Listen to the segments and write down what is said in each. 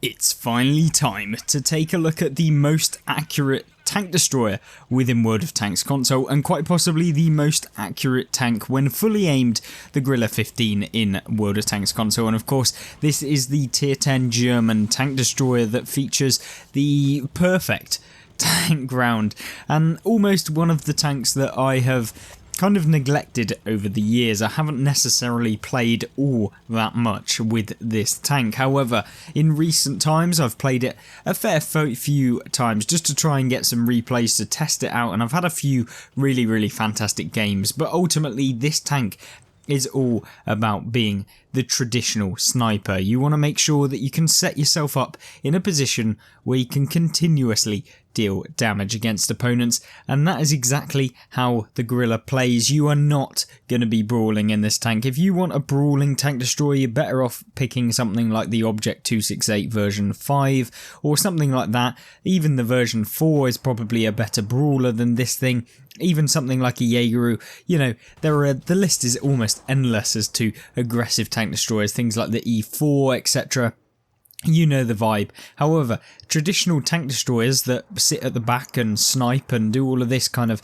It's finally time to take a look at the most accurate tank destroyer within World of Tanks console, and quite possibly the most accurate tank when fully aimed, the Grille 15 in World of Tanks console. And of course, this is the tier 10 German tank destroyer that features the perfect tank round, and almost one of the tanks that I have kind of neglected over the years. I haven't necessarily played all that much with this tank. However, in recent times I've played it a fair few times just to try and get some replays to test it out, and I've had a few really fantastic games. But ultimately this tank is all about being the traditional sniper. You want to make sure that you can set yourself up in a position where you can continuously deal damage against opponents, and that is exactly how the Grille plays. You are not going to be brawling in this tank. If you want a brawling tank destroyer, you're better off picking something like the Object 268 version 5 or something like that. Even the version 4 is probably a better brawler than this thing. Even something like a Jaegeru, you know, the list is almost endless as to aggressive tank destroyers, things like the E4, etc. You know the vibe. However, traditional tank destroyers that sit at the back and snipe and do all of this kind of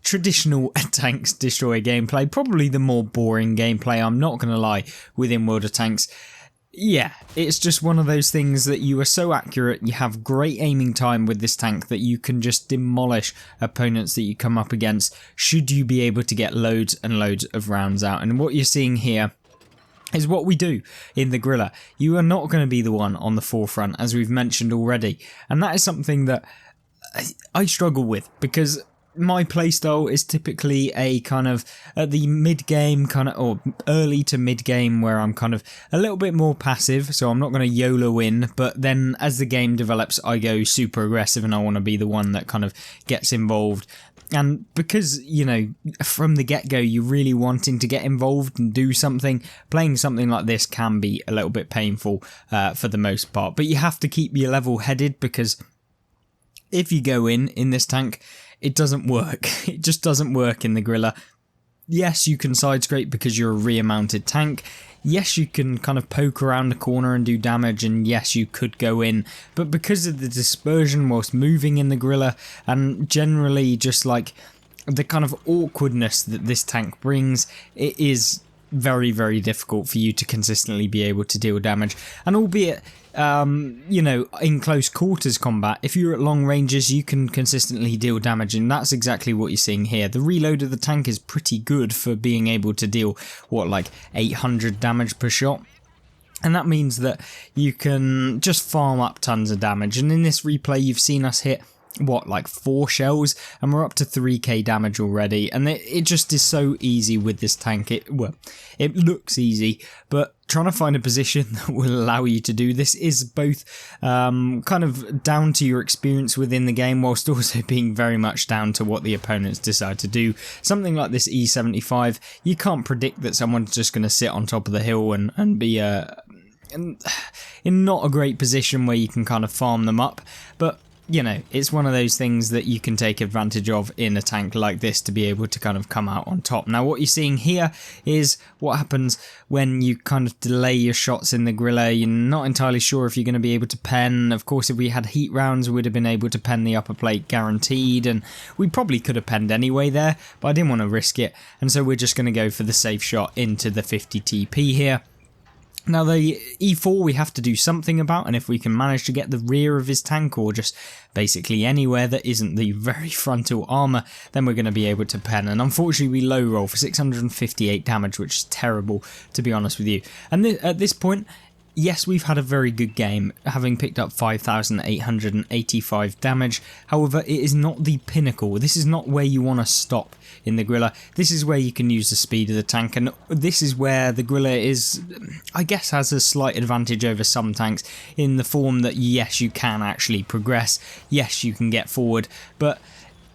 traditional tanks destroyer gameplay, probably the more boring gameplay, I'm not going to lie, within World of Tanks. Yeah, it's just one of those things that you are so accurate, you have great aiming time with this tank that you can just demolish opponents that you come up against, should you be able to get loads and loads of rounds out. And what you're seeing here is what we do in the Grille. You are not going to be the one on the forefront, as we've mentioned already, and that is something that I struggle with, because my playstyle is typically a kind of at the mid-game kind of, or early to mid-game, where I'm kind of a little bit more passive, so I'm not going to YOLO in, but then as the game develops I go super aggressive and I want to be the one that kind of gets involved. And because, you know, from the get-go you're really wanting to get involved and do something, playing something like this can be a little bit painful for the most part. But you have to keep your level headed, because if you go in this tank, it doesn't work. It just doesn't work in the Grille. Yes, you can side scrape because you're a rear mounted tank. Yes, you can kind of poke around the corner and do damage, and yes, you could go in. But because of the dispersion whilst moving in the Grille, and generally just like the kind of awkwardness that this tank brings, it is very difficult for you to consistently be able to deal damage. And albeit, you know, in close quarters combat, if you're at long ranges you can consistently deal damage, and that's exactly what you're seeing here. The reload of the tank is pretty good for being able to deal, what, like 800 damage per shot. And that means that you can just farm up tons of damage. And in this replay you've seen us hit, what, like 4 shells, and we're up to 3k damage already, and it just is so easy with this tank. It looks easy, but trying to find a position that will allow you to do this is both kind of down to your experience within the game, whilst also being very much down to what the opponents decide to do. Something like this E75, you can't predict that someone's just going to sit on top of the hill and be in not a great position where you can kind of farm them up, but you know, it's one of those things that you can take advantage of in a tank like this to be able to kind of come out on top. Now what you're seeing here is what happens when you kind of delay your shots in the Grille. You're not entirely sure if you're going to be able to pen. Of course, if we had heat rounds, we would have been able to pen the upper plate guaranteed, and we probably could have penned anyway there, but I didn't want to risk it, and so we're just going to go for the safe shot into the 50 TP here. Now the E4 we have to do something about, and if we can manage to get the rear of his tank, or just basically anywhere that isn't the very frontal armour, then we're going to be able to pen. And unfortunately we low roll for 658 damage, which is terrible, to be honest with you. And at this point, yes, we've had a very good game, having picked up 5,885 damage. However, it is not the pinnacle. This is not where you want to stop in the Grille. This is where you can use the speed of the tank, and this is where the Grille is, I guess, has a slight advantage over some tanks, in the form that yes, you can actually progress, yes, you can get forward, but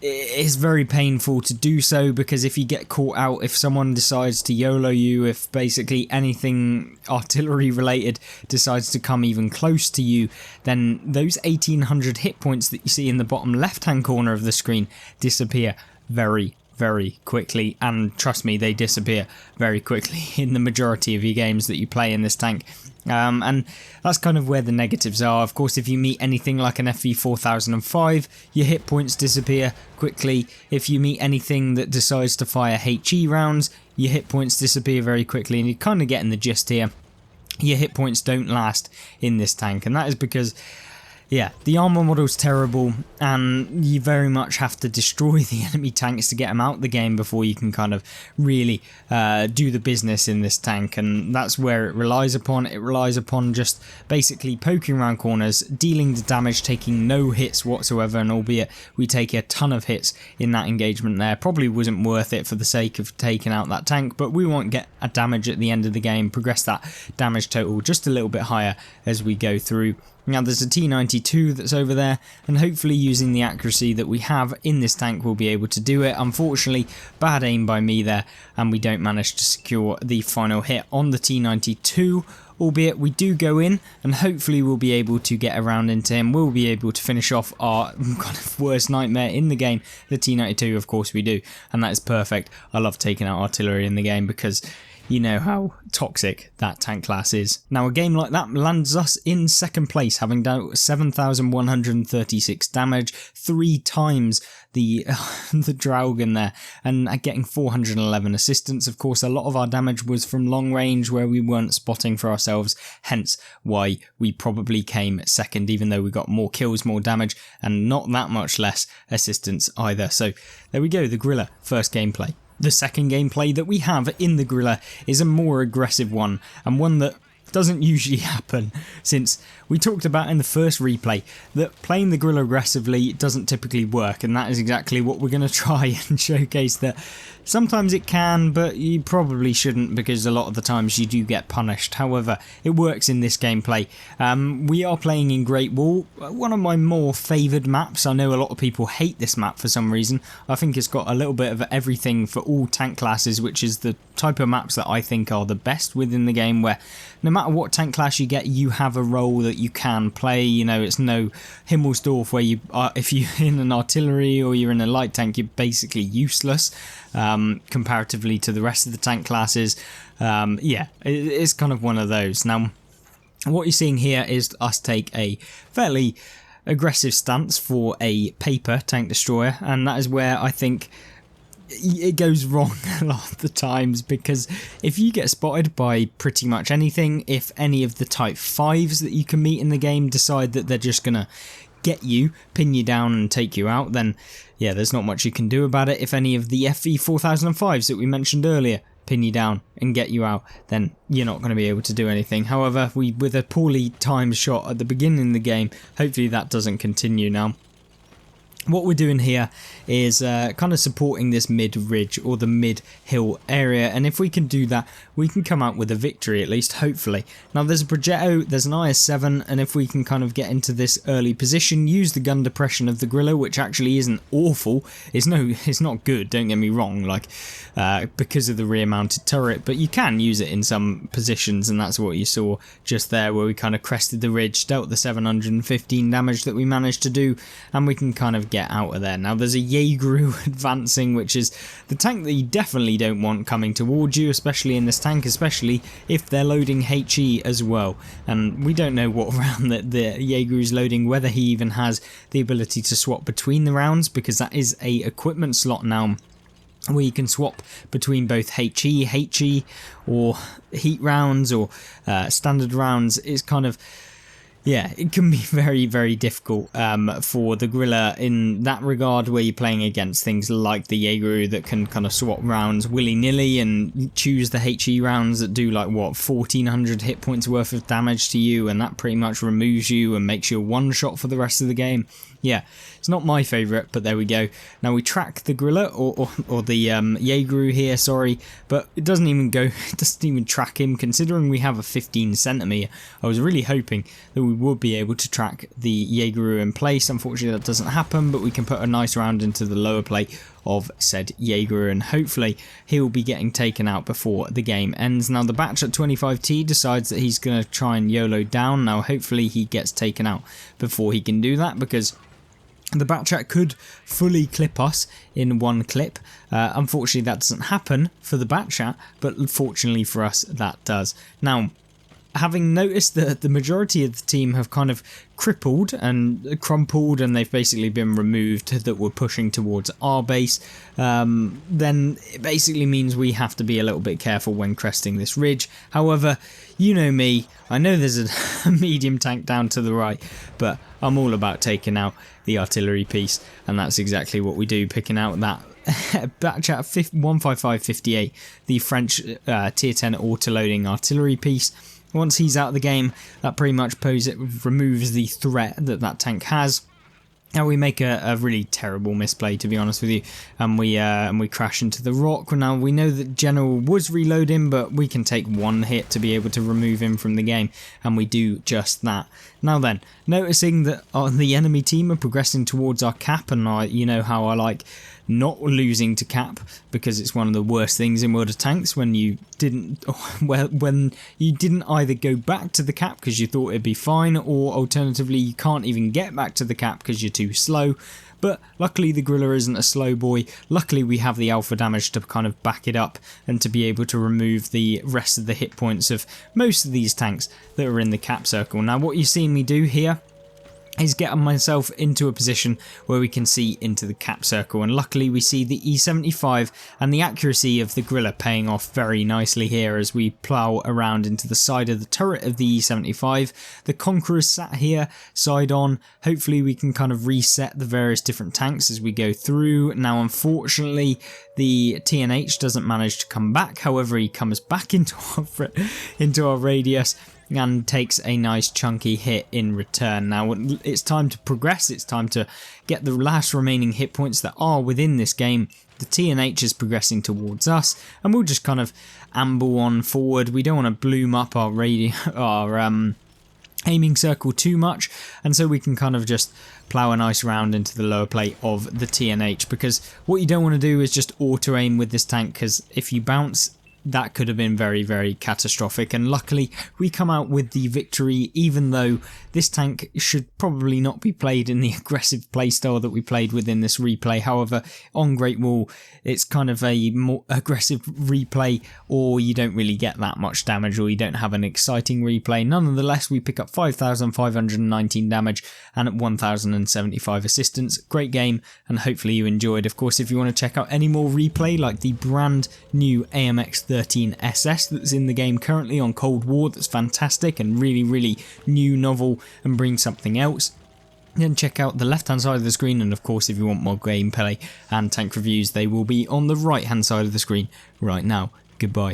it's very painful to do so, because if you get caught out, if someone decides to YOLO you, if basically anything artillery related decides to come even close to you, then those 1800 hit points that you see in the bottom left hand corner of the screen disappear very quickly, and trust me, they disappear very quickly in the majority of your games that you play in this tank. And that's kind of where the negatives are. Of course, if you meet anything like an FV 4005, your hit points disappear quickly. If you meet anything that decides to fire HE rounds, your hit points disappear very quickly, and you're kind of getting the gist here. Your hit points don't last in this tank, and that is because, yeah, the armor model's terrible, and you very much have to destroy the enemy tanks to get them out the game before you can kind of really do the business in this tank, and that's where it relies upon. It relies upon just basically poking around corners, dealing the damage, taking no hits whatsoever, and albeit we take a ton of hits in that engagement there, probably wasn't worth it for the sake of taking out that tank, but we won't get a damage at the end of the game, progress that damage total just a little bit higher as we go through. Now there's a T92 that's over there, and hopefully using the accuracy that we have in this tank we'll be able to do it. Unfortunately, bad aim by me there, and we don't manage to secure the final hit on the T92, albeit we do go in, and hopefully we'll be able to get around into him. We'll be able to finish off our kind of worst nightmare in the game, the T92, of course we do, and that is perfect. I love taking out artillery in the game because you know how toxic that tank class is. Now a game like that lands us in second place, having dealt 7,136 damage, 3 times the Draugen there, and getting 411 assistance. Of course, a lot of our damage was from long range where we weren't spotting for ourselves, hence why we probably came second, even though we got more kills, more damage, and not that much less assistance either. So there we go, the Grille first gameplay. The second gameplay that we have in the Grille is a more aggressive one, and one that doesn't usually happen, since we talked about in the first replay that playing the Grille aggressively doesn't typically work, and that is exactly what we're going to try and showcase, that sometimes it can, but you probably shouldn't, because a lot of the times you do get punished. However, it works in this gameplay. We are playing in Great Wall, one of my more favoured maps. I know a lot of people hate this map for some reason. I think it's got a little bit of everything for all tank classes, which is the type of maps that I think are the best within the game, where no matter what tank class you get, you have a role that you can play. You know, it's no Himmelsdorf where you are, if you're in an artillery or you're in a light tank, you're basically useless comparatively to the rest of the tank classes. Yeah, it's kind of one of those. Now, what you're seeing here is us take a fairly aggressive stance for a paper tank destroyer, and that is where I think it goes wrong a lot of the times, because if you get spotted by pretty much anything, if any of the type 5s that you can meet in the game decide that they're just gonna get you, pin you down and take you out, then yeah, there's not much you can do about it. If any of the FV 4005s that we mentioned earlier pin you down and get you out, then you're not going to be able to do anything. However, with a poorly timed shot at the beginning of the game, hopefully that doesn't continue now. What we're doing here is kind of supporting this mid-ridge or the mid-hill area, and if we can do that, we can come out with a victory, at least, hopefully. Now there's a Progetto, there's an IS-7, and if we can kind of get into this early position, use the gun depression of the Grille, which actually isn't awful, it's not good, don't get me wrong, like because of the rear-mounted turret, but you can use it in some positions, and that's what you saw just there, where we kind of crested the ridge, dealt the 715 damage that we managed to do, and we can kind of get out of there. Now there's a Jaeger advancing, which is the tank that you definitely don't want coming towards you, especially in this tank, especially if they're loading HE as well, and we don't know what round that the Jaeger is loading, whether he even has the ability to swap between the rounds, because that is a equipment slot now where you can swap between both HE or heat rounds or standard rounds. Is kind of, yeah, it can be very, very difficult for the Grille in that regard, where you're playing against things like the Jaeger that can kind of swap rounds willy-nilly and choose the HE rounds that do like, what, 1,400 hit points worth of damage to you, and that pretty much removes you and makes you a one-shot for the rest of the game. Yeah, it's not my favourite, but there we go. Now we track the Grille, or the Jaeger here, sorry, but it doesn't even go, it doesn't even track him, considering we have a 15 centimetre. I was really hoping that we would be able to track the Jaeger in place. Unfortunately that doesn't happen, but we can put a nice round into the lower plate of said Jaeger, and hopefully he'll be getting taken out before the game ends. Now the batch at 25T decides that he's going to try and YOLO down. Now hopefully he gets taken out before he can do that, because the Batchat could fully clip us in one clip. Unfortunately that doesn't happen for the Batchat, but fortunately for us that does. Now having noticed that the majority of the team have kind of crippled and crumpled, and they've basically been removed that were pushing towards our base, then it basically means we have to be a little bit careful when cresting this ridge. However, you know me, I know there's a medium tank down to the right, but I'm all about taking out the artillery piece, and that's exactly what we do, picking out that batch at 15558, the French tier 10 auto-loading artillery piece. Once he's out of the game, that pretty much removes the threat that that tank has. Now we make a really terrible misplay, to be honest with you, and we crash into the rock. Now we know that General was reloading, but we can take one hit to be able to remove him from the game, and we do just that. Now then, noticing that the enemy team are progressing towards our cap, and you know how I like not losing to cap, because it's one of the worst things in World of Tanks when you didn't either go back to the cap because you thought it'd be fine, or alternatively you can't even get back to the cap because you're too slow. But luckily the Grille isn't a slow boy. Luckily we have the alpha damage to kind of back it up and to be able to remove the rest of the hit points of most of these tanks that are in the cap circle. Now what you're seeing me do here is get myself into a position where we can see into the cap circle, and luckily we see the E75 and the accuracy of the Grille paying off very nicely here as we plough around into the side of the turret of the E75. The Conqueror's sat here side on. Hopefully we can kind of reset the various different tanks as we go through. Now unfortunately the TNH doesn't manage to come back, however he comes back into our radius and takes a nice chunky hit in return. Now it's time to progress, it's time to get the last remaining hit points that are within this game. The TNH is progressing towards us, and we'll just kind of amble on forward. We don't want to bloom up our aiming circle too much, and so we can kind of just plough a nice round into the lower plate of the TNH, because what you don't want to do is just auto aim with this tank, because if you bounce, that could have been very, very catastrophic. And luckily we come out with the victory, even though this tank should probably not be played in the aggressive playstyle that we played within this replay. However, on Great Wall it's kind of a more aggressive replay, or you don't really get that much damage, or you don't have an exciting replay. Nonetheless, we pick up 5,519 damage and 1,075 assistance. Great game, and hopefully you enjoyed. Of course, if you want to check out any more replay like the brand new AMX 13 SS that's in the game currently on Cold War, that's fantastic and really, really new, novel, and brings something else, then check out the left hand side of the screen. And of course, if you want more gameplay and tank reviews, they will be on the right hand side of the screen right now. Goodbye.